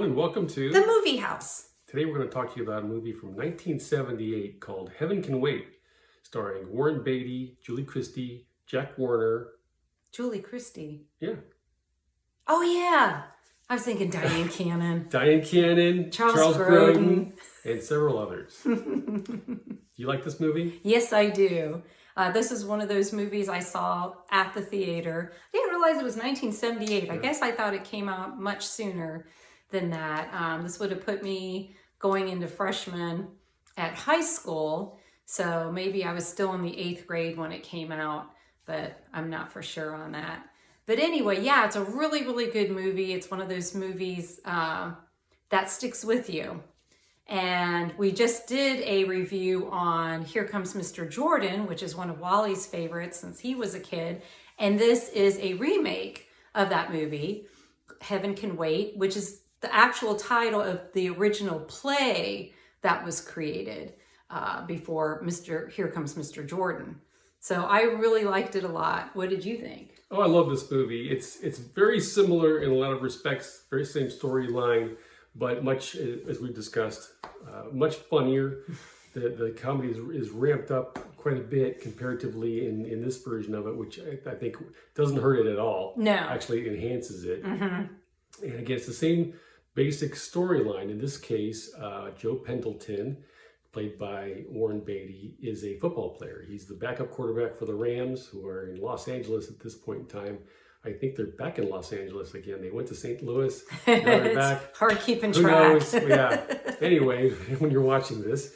and welcome to The Movie House. Today we're going to talk to you about a movie from 1978 called Heaven Can Wait, starring Warren Beatty, Julie Christie, Jack Warner. Julie Christie. Yeah. Oh, yeah. I was thinking Diane Cannon. Diane Cannon, Charles Grodin. and several others. Do you like this movie? Yes, I do. This is one of those movies I saw at the theater. I didn't realize it was 1978. Yeah. I guess I thought it came out much sooner than that. This would have put me going into freshman at high school. So maybe I was still in the 8th grade when it came out, but I'm not for sure on that. But anyway, yeah, it's a really, really good movie. It's one of those movies that sticks with you. And we just did a review on Here Comes Mr. Jordan, which is one of Wally's favorites since he was a kid. And this is a remake of that movie, Heaven Can Wait, which is the actual title of the original play that was created before Here Comes Mr. Jordan. So I really liked it a lot. What did you think? Oh, I love this movie. It's very similar in a lot of respects, very same storyline, but much, as we've discussed, much funnier. The comedy is ramped up quite a bit comparatively in this version of it, which I think doesn't hurt it at all. No. Actually enhances it. Mm-hmm. And again, it's the same basic storyline. In this case, Joe Pendleton, played by Warren Beatty, is a football player. He's the backup quarterback for the Rams, who are in Los Angeles at this point in time. I think they're back in Los Angeles again. They went to St. Louis. Now they're back. It's hard keeping Who track. knows? Yeah. Anyway, when you're watching this,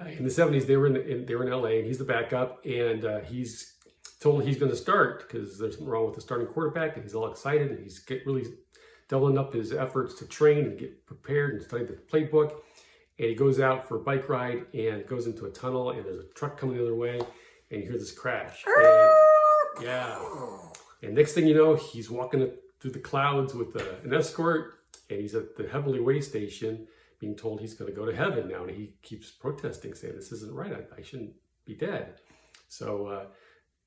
in the 70s, they were in LA, and he's the backup, and he's told he's going to start because there's something wrong with the starting quarterback, and he's all excited, and he's really doubling up his efforts to train and get prepared and study the playbook. And he goes out for a bike ride and goes into a tunnel, and there's a truck coming the other way, and you hear this crash. And, yeah. And next thing you know, he's walking through the clouds with an escort, and he's at the Heavenly Way station being told he's going to go to heaven now. And he keeps protesting, saying, this isn't right. I shouldn't be dead. So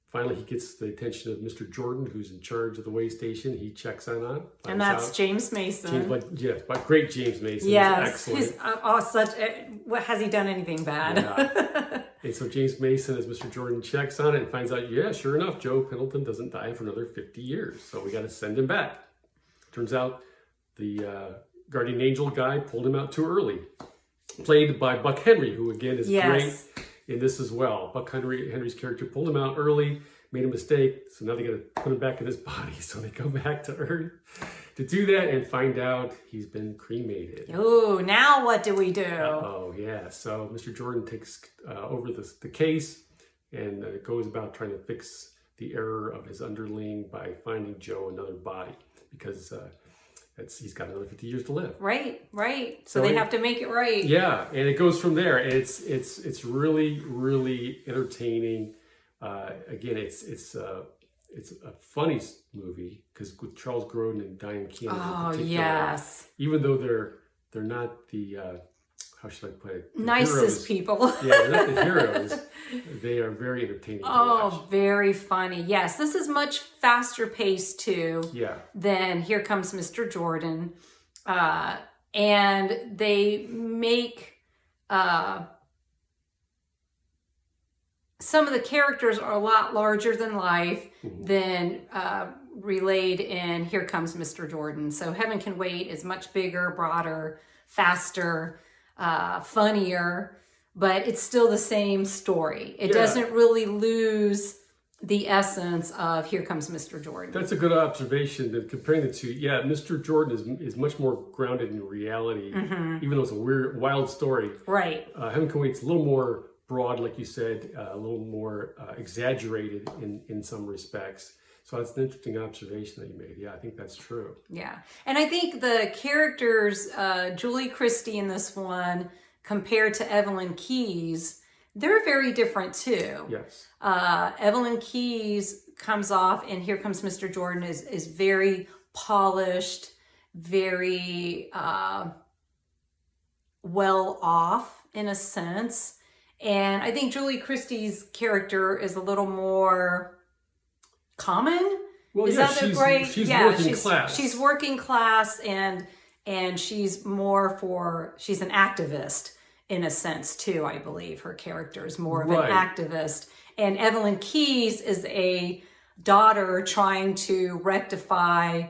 finally, he gets the attention of Mr. Jordan, who's in charge of the way station. He checks on it. And that's James Mason. Yes, but great James Mason. Yes, Excellent. He's what has he done anything bad? Yeah. And so James Mason, as Mr. Jordan, checks on it and finds out, yeah, sure enough, Joe Pendleton doesn't die for another 50 years. So we got to send him back. Turns out the guardian angel guy pulled him out too early. Played by Buck Henry, who again is great in this as well. Buck Henry's character pulled him out early, made a mistake, so now they got to put him back in his body. So they go back to Earth to do that and find out he's been cremated. Oh, now what do we do? Oh, yeah. So Mr. Jordan takes over the case and goes about trying to fix the error of his underling by finding Joe another body because he's got another 50 years to live. Right. So they have to make it right. Yeah, and it goes from there. It's really, really entertaining. Again, it's a funny movie because with Charles Grodin and Diane Cannon. Oh, in particular, yes. Even though they're not the how should I put it? Nicest heroes. People. Yeah, they're not the heroes. They are very entertaining. Oh, very funny. Yes, this is much faster paced too. Yeah. Than Here Comes Mr. Jordan, and they make some of the characters are a lot larger than life than relayed in Here Comes Mr. Jordan. So Heaven Can Wait is much bigger, broader, faster, funnier, but it's still the same story. It doesn't really lose the essence of Here Comes Mr. Jordan. That's a good observation. That comparing the two, yeah, Mr. Jordan is much more grounded in reality, even though it's a weird, wild story. Right. Heaven Can Wait's a little more broad, like you said, a little more exaggerated in some respects. So that's an interesting observation that you made. Yeah, I think that's true. Yeah. And I think the characters, Julie Christie in this one, compared to Evelyn Keyes, they're very different too. Yes. Evelyn Keyes comes off in Here Comes Mr. Jordan is very polished, very well off in a sense. And I think Julie Christie's character is a little more common. Well, is yeah, that the right? She's yeah, working class. She's working class, and And she's an activist in a sense too, I believe. Her character is more of an activist. And Evelyn Keyes is a daughter trying to rectify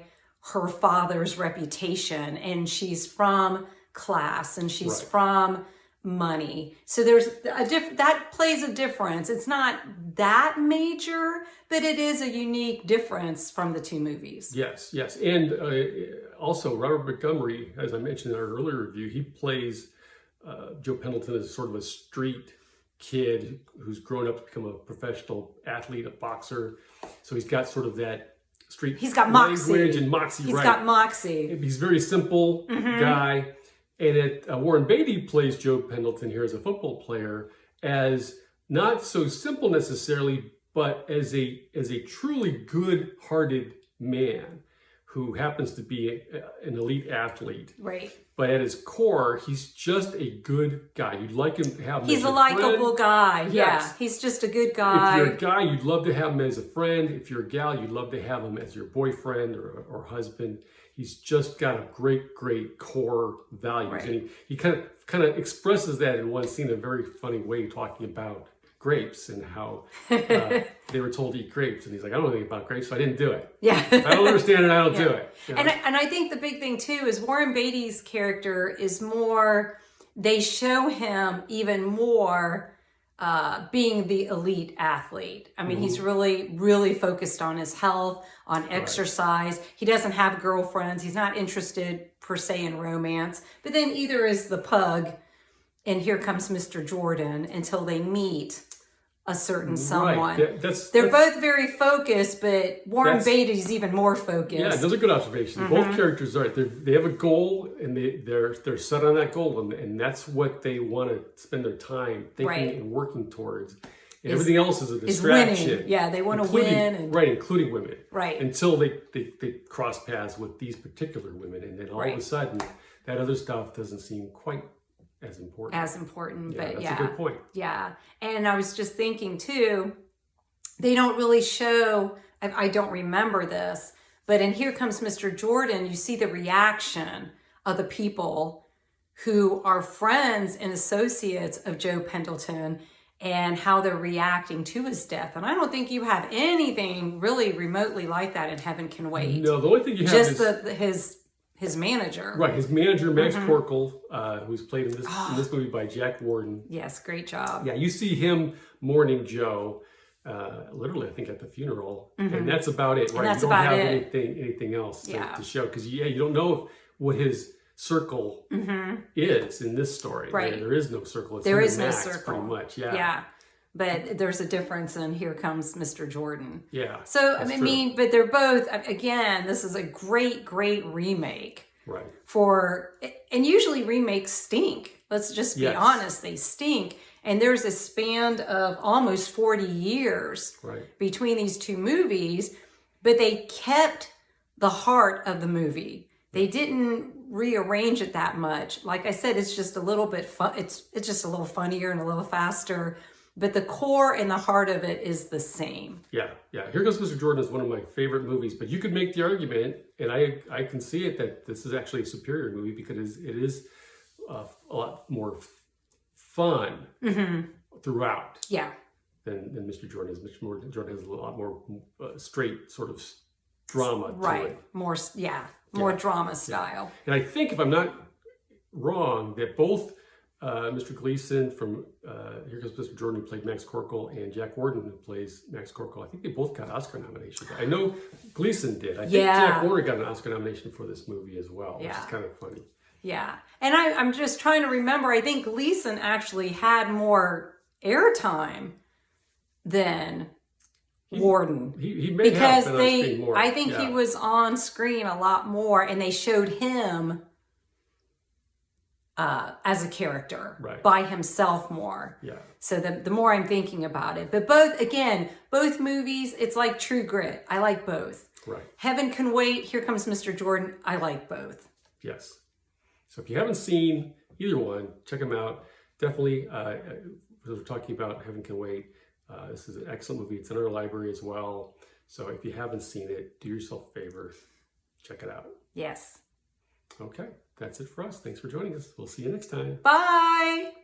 her father's reputation. And she's from class and she's from money. So there's that plays a difference. It's not that major, but it is a unique difference from the two movies. Yes. And also Robert Montgomery, as I mentioned in our earlier review, he plays Joe Pendleton as sort of a street kid who's grown up to become a professional athlete, a boxer. So he's got sort of that street language and moxie. He's got moxie. He's a very simple guy. And Warren Beatty plays Joe Pendleton here as a football player, as not so simple necessarily, but as a truly good-hearted man who happens to be an elite athlete. Right. But at his core, he's just a good guy. You'd like him to have him He's as a likable guy. Yes. Yeah, he's just a good guy. If you're a guy, you'd love to have him as a friend. If you're a gal, you'd love to have him as your boyfriend or husband. He's just got a great core values. Right. And he kind of expresses that in one scene in a very funny way, talking about grapes and how they were told to eat grapes. And he's like, I don't know anything about grapes, so I didn't do it. Yeah. I don't understand it, I don't do it. You know? And I think the big thing too is Warren Beatty's character is more, they show him even more being the elite athlete. I mean, he's really focused on his health, on exercise. He doesn't have girlfriends. He's not interested per se in romance. But then either is the pug and Here Comes Mr. Jordan until they meet a certain someone. They're both very focused, but Warren Beatty's even more focused. Yeah, those are good observations. Both characters are they have a goal and they're set on that goal, and that's what they want to spend their time thinking and working towards. And everything else is a distraction. Winning. Yeah, they want to win. Including women. Right. Until they cross paths with these particular women, and then all of a sudden that other stuff doesn't seem quite as important. But that's a good point. Yeah. And I was just thinking too, they don't really show, I don't remember this, but in Here Comes Mr. Jordan, you see the reaction of the people who are friends and associates of Joe Pendleton and how they're reacting to his death. And I don't think you have anything really remotely like that in Heaven Can Wait. No, the only thing you have is his manager. Right, his manager, Max Corkle, who's played in this movie by Jack Warden. Yes, great job. Yeah, you see him mourning Joe, literally, I think, at the funeral. And that's about it, right? And that's you don't about have it. anything else to show. Because, you don't know what his circle is in this story. Right. There is no circle. It's there is Max, no circle. pretty much, Yeah. But there's a difference in Here Comes Mr. Jordan. Yeah. So, I mean, but they're both, again, this is a great remake. Right. And usually remakes stink. Let's just be honest, they stink. And there's a span of almost 40 years between these two movies, but they kept the heart of the movie. They didn't rearrange it that much. Like I said, it's just a little bit fun. It's just a little funnier and a little faster. But the core and the heart of it is the same. Yeah. Here Comes Mr. Jordan is one of my favorite movies, but you could make the argument, and I can see it, that this is actually a superior movie because it is a lot more fun throughout. Yeah. Than Mr. Jordan is. Mr. Jordan has a lot more straight sort of drama to it. More drama style. And I think, if I'm not wrong, that both Mr. Gleason from Here Comes Mr. Jordan, who played Max Corkle, and Jack Warden, who plays Max Corkle, I think they both got Oscar nominations. I know Gleason did. I think Jack Warden got an Oscar nomination for this movie as well, which is kind of funny. Yeah. And I'm just trying to remember, I think Gleason actually had more airtime than Warden. He may have been on screen more. I think he was on screen a lot more, and they showed him as a character by himself more. Yeah. So the more I'm thinking about it. But both movies, it's like True Grit. I like both. Right. Heaven Can Wait, Here Comes Mr. Jordan. I like both. Yes. So if you haven't seen either one, check them out. Definitely, because we're talking about Heaven Can Wait, this is an excellent movie. It's in our library as well. So if you haven't seen it, do yourself a favor. Check it out. Yes. Okay, that's it for us. Thanks for joining us. We'll see you next time. Bye.